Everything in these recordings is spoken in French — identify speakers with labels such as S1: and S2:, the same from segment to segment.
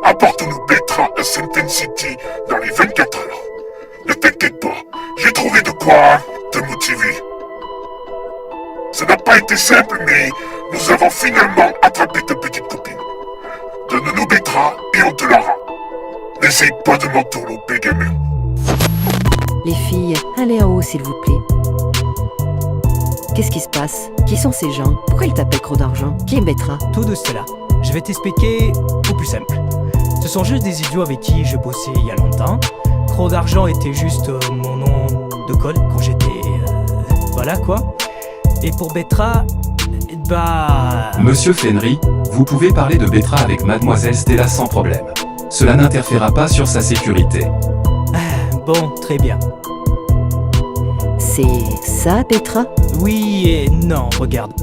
S1: Apporte-nous Betra à Sentin City dans les 24 heures. Ne t'inquiète pas, j'ai trouvé de quoi te motiver. Ça n'a pas été simple, mais nous avons finalement attrapé ta petite copine. Donne-nous Betra et on te la rend. N'essaye pas de m'entourlouper, gamin.
S2: Les filles, allez en haut s'il vous plaît. Qu'est-ce qui se passe? Qui sont ces gens? Pourquoi ils t'appellent Croc d'Argent? Qui est Betra?
S3: Tout de cela. Je vais t'expliquer au plus simple. Ce sont juste des idiots avec qui je bossais il y a longtemps. Croc d'Argent était juste mon nom de code quand j'étais... voilà quoi. Et pour Betra, bah...
S4: Monsieur Fenry, vous pouvez parler de Betra avec Mademoiselle Stella sans problème. Cela n'interférera pas sur sa sécurité.
S3: Bon, très bien.
S2: C'est ça, Betra?
S3: Oui et non, regarde.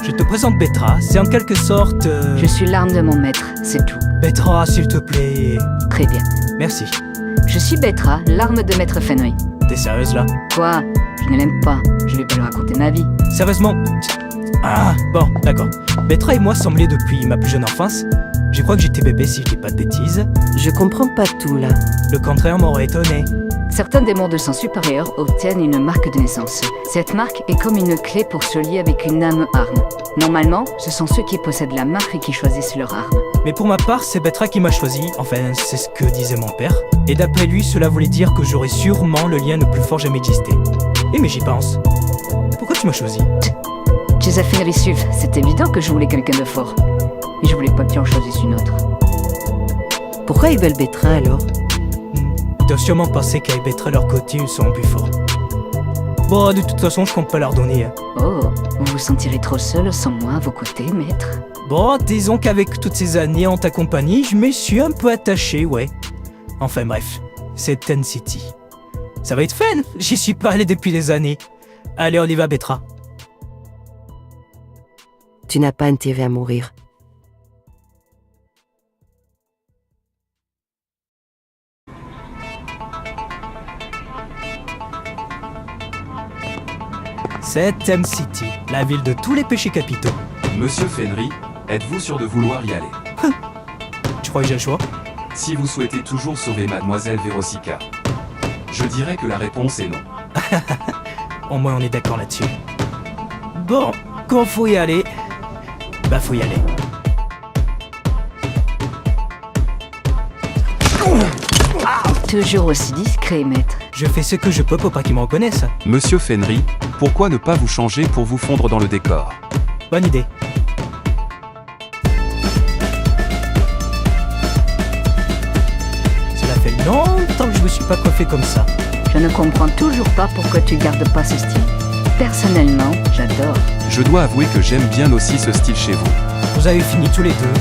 S3: Je te présente Betra, c'est en quelque sorte...
S5: Je suis l'arme de mon maître, c'est tout.
S3: Betra, s'il te plaît.
S5: Très bien.
S3: Merci.
S5: Je suis Betra, l'arme de maître Fenry.
S3: T'es sérieuse là?
S5: Quoi? Je ne l'aime pas. Je lui peux lui raconter ma vie.
S3: Sérieusement? Ah, bon, d'accord. Betra et moi sommes liés depuis ma plus jeune enfance. Je crois que j'étais bébé si je dis pas de bêtises.
S2: Je comprends pas tout là.
S3: Le contraire m'aurait étonné.
S5: Certains démons de sang supérieur obtiennent une marque de naissance. Cette marque est comme une clé pour se lier avec une âme-arme. Normalement, ce sont ceux qui possèdent la marque qui choisissent leur arme.
S3: Mais pour ma part, c'est Betra qui m'a choisi, enfin c'est ce que disait mon père. Et d'après lui, cela voulait dire que j'aurais sûrement le lien le plus fort jamais existé. Eh mais j'y pense. Pourquoi tu m'as choisi?
S5: Chez Fenry Suv, c'est évident que je voulais quelqu'un de fort. Et je voulais pas que tu en choisisses une autre.
S2: Pourquoi ils veulent Betra alors?
S3: Ils doivent sûrement penser qu'avec Betra à leur côté, ils seront plus forts. Bon, de toute façon, je compte pas leur donner.
S5: Oh, vous vous sentirez trop seul sans moi à vos côtés, maître?
S3: Bon, disons qu'avec toutes ces années en ta compagnie, je me suis un peu attaché, ouais. Enfin bref, c'est Ten City. Ça va être fun, j'y suis pas allé depuis des années. Allez, on y va, Betra.
S2: Tu n'as pas intérêt à mourir.
S3: C'est Ten City, la ville de tous les péchés capitaux.
S4: Monsieur Fenry, êtes-vous sûr de vouloir y aller?
S3: Tu crois que j'ai le choix?
S4: Si vous souhaitez toujours sauver Mademoiselle Verosica, je dirais que la réponse est non.
S3: Au moins on est d'accord là-dessus. Bon, quand faut y aller, bah faut y aller.
S5: Toujours aussi discret, maître.
S3: Je fais ce que je peux pour pas qu'ils me reconnaissent.
S4: Monsieur Fenry, pourquoi ne pas vous changer pour vous fondre dans le décor?
S3: Bonne idée. Cela fait longtemps que je me suis pas coiffé comme ça.
S5: Je ne comprends toujours pas pourquoi tu gardes pas ce style. Personnellement, j'adore.
S4: Je dois avouer que j'aime bien aussi ce style chez vous.
S3: Vous avez fini tous les deux.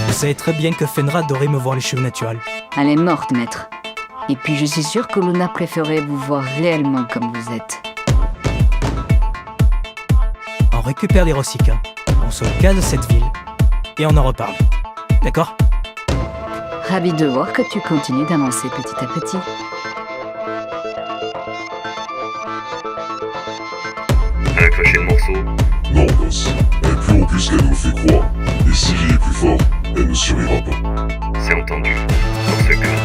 S3: Vous savez très bien que Fenra adorait me voir les cheveux naturels.
S5: Elle est morte, maître. Et puis je suis sûre que Luna préférait vous voir réellement comme vous êtes.
S3: On récupère les Rosica, on se casse de cette ville, et on en reparle. D'accord?
S5: Ravi de voir que tu continues d'avancer petit à petit.
S6: Accrochez le morceau.
S1: Non, gosse. Elle est plus robuste qu'elle nous le fait croire. Et si j'y est plus fort, elle ne survivra pas.
S6: C'est entendu. Dans ce cas,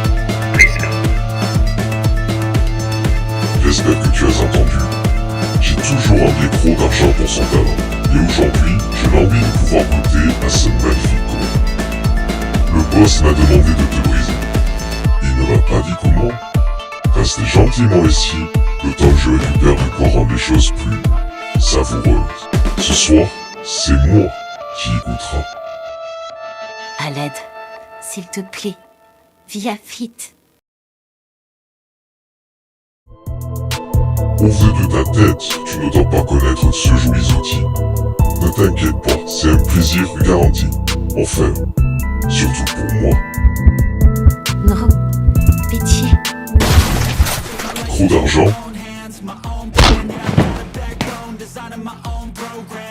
S6: prise-la.
S1: J'espère que tu as entendu. J'ai toujours envié Croc d'Argent pour son talent. Et aujourd'hui, j'ai l'envie de pouvoir goûter à ce magnifique corps. Le boss m'a demandé de te briser. Il ne m'a pas dit comment. Reste gentiment ici, le temps que je récupère de quoi rendre les choses plus savoureuses. Ce soir, c'est moi qui y goûtera.
S7: À l'aide, s'il te plaît, viens vite.
S1: Au vu de ta tête, tu ne dois pas connaître ce joli outil. Ne t'inquiète pas, c'est un plaisir garanti. Enfin, surtout pour moi.
S7: Non, pitié.
S1: Croc d'Argent.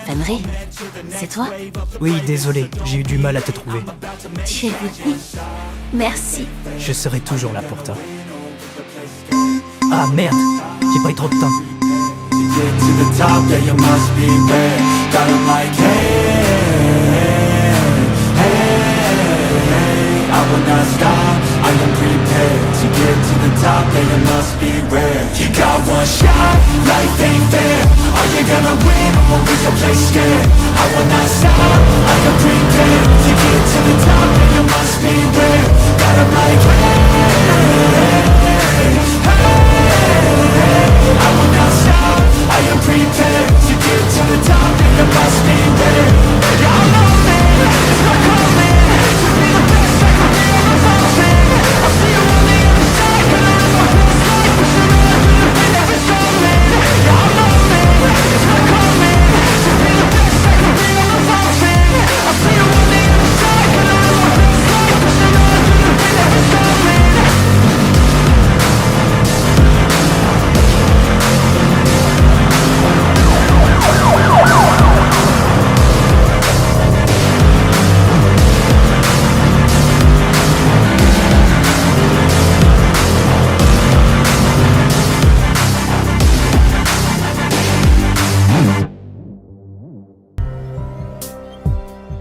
S7: Fenry, c'est toi?
S3: Oui, désolé, j'ai eu du mal à te trouver.
S7: Tu es venu. Merci.
S3: Je serai toujours là pour toi. Ah merde, j'ai pas eu trop de temps.
S8: To get to the top, yeah, you must be rare. Got 'em like, hey. one shot, life ain't fair. Are you gonna win or will you play scared? I will not stop, I am prepared. To get to the top, and you must beware. Got 'em like, I will not stop, I am prepared. To get to the top, and you must beware. Y'all know me, it's not coming. To be the best, I can be on the mountain. I'll see you on the other side, and I know what it's like. Pushing on through the pain that is coming. Y'all know me, it's not coming. To be the best, I can be on the mountain. I'll see you on the other side, and I know what it's like. Pushing on through the pain that is coming.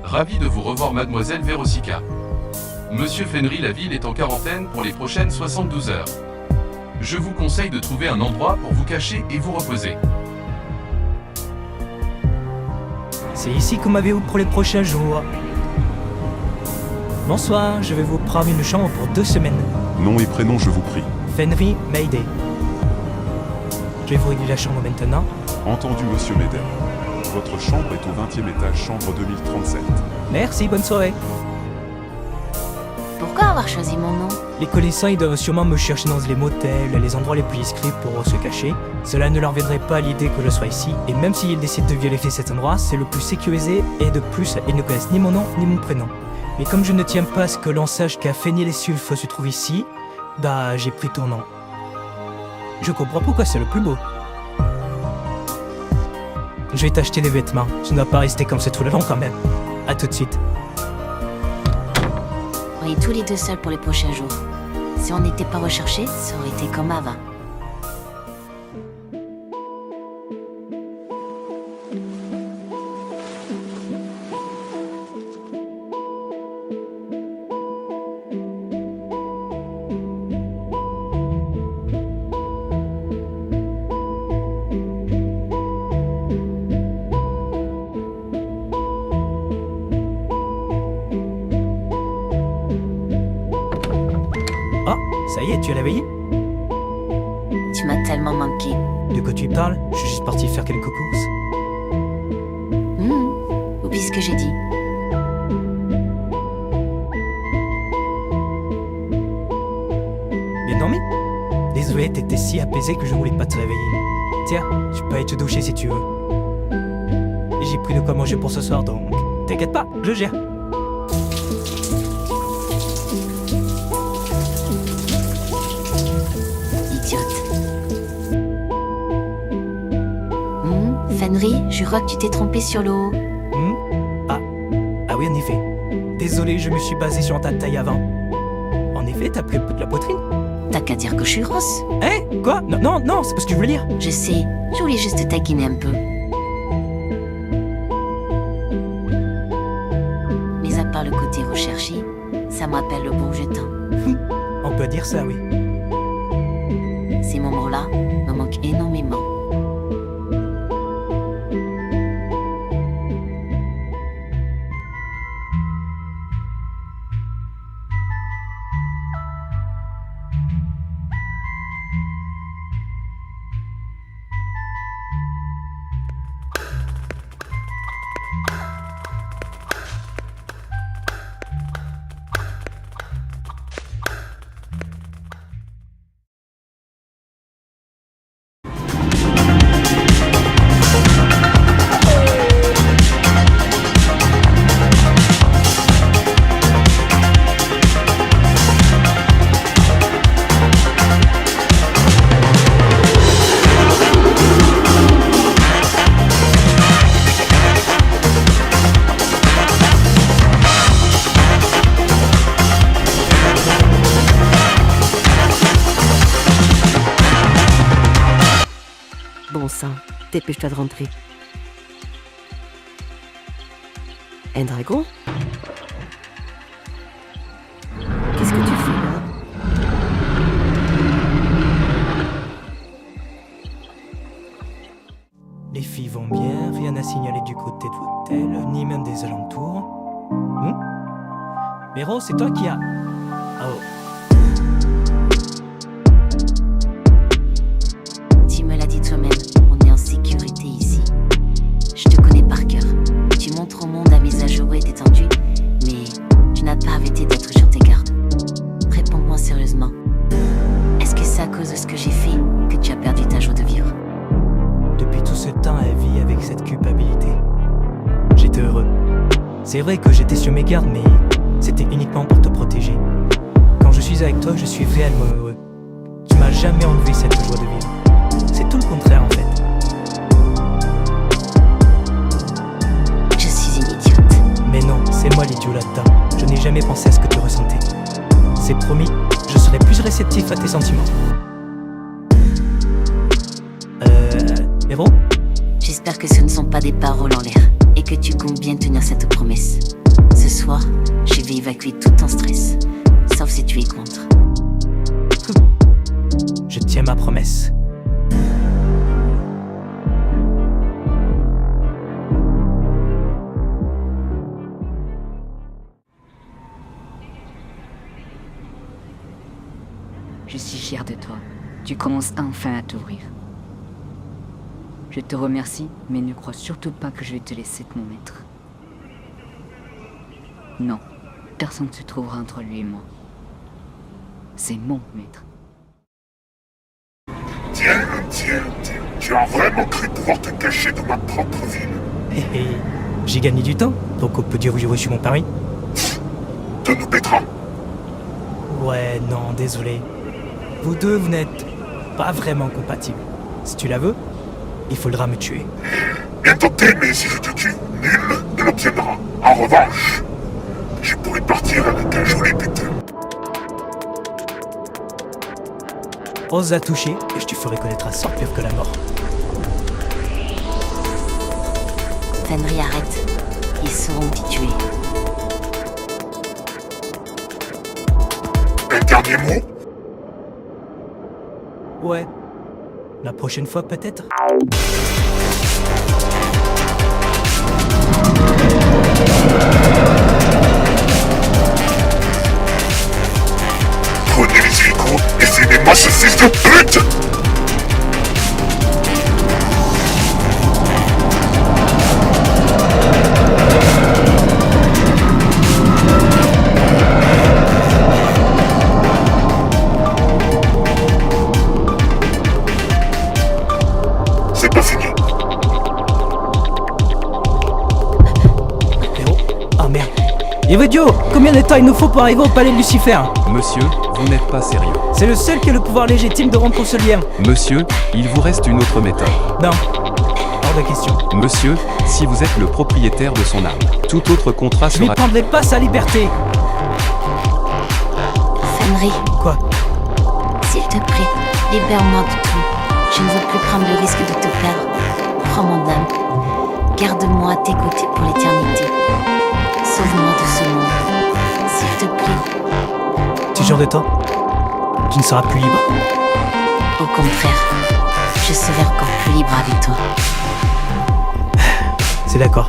S4: Ravi de vous revoir mademoiselle Verosica. Monsieur Fenry, la ville est en quarantaine pour les prochaines 72 heures. Je vous conseille de trouver un endroit pour vous cacher et vous reposer.
S3: C'est ici qu'on m'avait où pour les prochains jours. Bonsoir, je vais vous prendre une chambre pour 2 semaines.
S9: Nom et prénom, je vous prie.
S3: Fenry Mayday. Je vais vous régler la chambre maintenant.
S9: Entendu, monsieur Médel. Votre chambre est au 20e étage, chambre 2037.
S3: Merci, bonne soirée.
S7: Pourquoi avoir choisi mon nom?
S3: Les connaissants, ils doivent sûrement me chercher dans les motels, les endroits les plus discrets pour se cacher. Cela ne leur viendrait pas à l'idée que je sois ici, et même s'ils décident de vérifier cet endroit, c'est le plus sécurisé, et de plus, ils ne connaissent ni mon nom ni mon prénom. Mais comme je ne tiens pas à ce que l'on sache qu'un phényl-sulf se trouve ici, bah j'ai pris ton nom. Je comprends pourquoi c'est le plus beau. Je vais t'acheter des vêtements, tu ne dois pas rester comme ça tout le long quand même. A tout de suite.
S7: On est tous les deux seuls pour les prochains jours. Si on n'était pas recherchés, ça aurait été comme avant.
S3: Ça y est, tu es réveillé?
S7: Tu m'as tellement manqué.
S3: De quoi tu parles? Je suis juste parti faire quelques courses.
S7: Oublie ce que j'ai dit.
S3: Bien dormi? Désolé, t'étais si apaisé que je voulais pas te réveiller. Tiens, tu peux aller te doucher si tu veux. Et j'ai pris de quoi manger pour ce soir, donc t'inquiète pas, je gère.
S7: Fenry, je crois que tu t'es trompé sur le haut.
S3: Ah oui, en effet. Désolé, je me suis basé sur ta taille avant. En effet, t'as pris un peu de la poitrine.
S7: T'as qu'à dire que je suis grosse.
S3: Hein? Quoi? Non, c'est pas ce que je voulais dire.
S7: Je sais, je voulais juste te taquiner un peu. Mais à part le côté recherché, ça me rappelle le bon jeton.
S3: On peut dire ça, oui.
S7: Ces moments-là me manquent énormément.
S2: Bon sang, dépêche-toi de rentrer. Un dragon? Qu'est-ce que tu fais là?
S3: ni même des alentours. Véro, c'est toi qui as... Oh.
S7: Tu me l'as dit toi-même, on est en sécurité ici. Je te connais par cœur. Tu montres au monde un visage heureux et détendu, mais tu n'as pas arrêté d'être sur tes gardes. Réponds-moi sérieusement. Est-ce que c'est à cause de ce que j'ai fait que tu as perdu ta joie de vivre?
S3: Depuis tout ce temps, elle vit avec cette culpabilité. J'étais heureux. C'est vrai que j'étais sur mes gardes, mais c'était uniquement pour te protéger. Quand je suis avec toi, je suis réellement heureux. Tu m'as jamais enlevé cette joie de vivre. C'est tout le contraire en fait.
S7: Je suis une idiote.
S3: Mais non, c'est moi l'idiot là-dedans. Je n'ai jamais pensé à ce que tu ressentais. C'est promis, je serai plus réceptif à tes sentiments. Véro ?
S7: J'espère que ce ne sont pas des paroles en l'air et que tu comptes bien tenir cette promesse. Ce soir, je vais évacuer tout ton stress, sauf si tu es contre.
S3: Je tiens ma promesse.
S5: Je suis fière de toi. Tu commences enfin à t'ouvrir. Je te remercie, mais ne crois surtout pas que je vais te laisser être mon maître. Non, personne ne se trouvera entre lui et moi. C'est mon maître.
S1: Tiens, tu as vraiment cru pouvoir te cacher dans ma propre ville.
S3: Hé hé, j'ai gagné du temps, donc on peut dire que j'ai reçu mon pari.
S1: De nous Petra.
S3: Ouais, non, désolé. Vous deux, vous n'êtes pas vraiment compatibles. Si tu la veux, il faudra me tuer.
S1: Bien tenté, mais si je te tue, nul ne l'obtiendra. En revanche, je pourrais partir avec un joli butin.
S3: Ose la toucher et je te ferai connaître un sort pire que la mort.
S7: Fenry, arrête. Ils sauront qui tu es.
S1: Un dernier mot?
S3: Ouais. La prochaine fois peut-être.
S1: Prenez les hélicos et filmez-moi ce fils de pute! C'est pas fini.
S3: Véro. Ah merde. Yvedio, combien de temps il nous faut pour arriver au palais de Lucifer?
S10: Monsieur, vous n'êtes pas sérieux.
S3: C'est le seul qui a le pouvoir légitime de rompre ce lien.
S10: Monsieur, il vous reste une autre méthode.
S3: Non. Hors de question.
S10: Monsieur, si vous êtes le propriétaire de son âme, tout autre contrat
S3: Je lui
S10: sera...
S3: prendrai pas sa liberté.
S7: Fenry,
S3: Quoi?
S7: s'il te plaît, libère-moi de tout. Je ne veux plus prendre le risque de te perdre. Prends mon âme. Garde-moi à tes côtés pour l'éternité. Sauve-moi de ce monde. S'il te plaît.
S3: Tu jures de toi? Tu ne seras plus libre.
S7: Au contraire, je serai encore plus libre avec toi.
S3: C'est d'accord.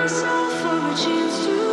S8: myself for a chance to